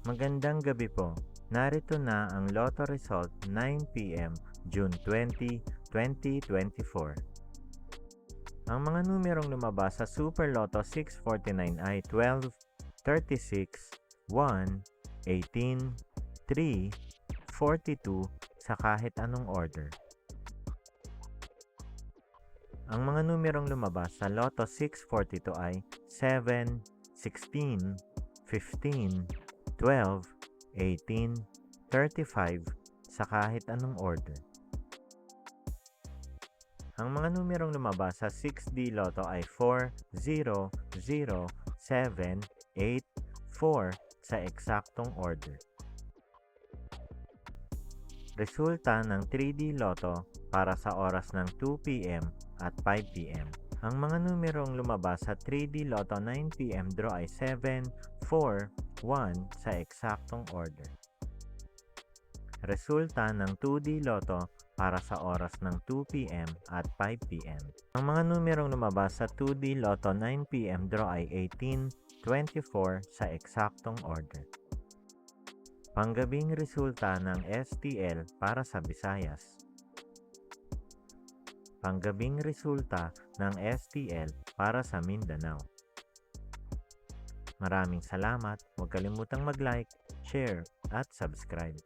Magandang gabi po. Narito na ang Lotto result 9 p.m. June 20, 2024. Ang mga numerong lumabas sa Super Lotto 649 ay 12, 36, 1, 18, 3, 42 sa kahit anong order. Ang mga numerong lumabas sa Lotto 642 ay 7, 16, 15, 12, 18, 35 sa kahit anong order. Ang mga numerong lumabas sa 6D Lotto ay 4, 0, 0, 7, 8, 4 sa eksaktong order. Resulta ng 3D Lotto para sa oras ng 2 p.m. at 5 p.m. Ang mga numerong lumabas sa 3D Lotto 9 p.m. draw ay 7, 4, 1 sa eksaktong order. Resulta ng 2D Lotto para sa oras ng 2 p.m. at 5 p.m. Ang mga numerong lumabas sa 2D Lotto 9 p.m. draw ay 18, 24 sa eksaktong order. Panggabing resulta ng STL para sa Visayas. Panggabing resulta ng STL para sa Mindanao. Maraming salamat. Huwag kalimutang mag-like, share, at subscribe.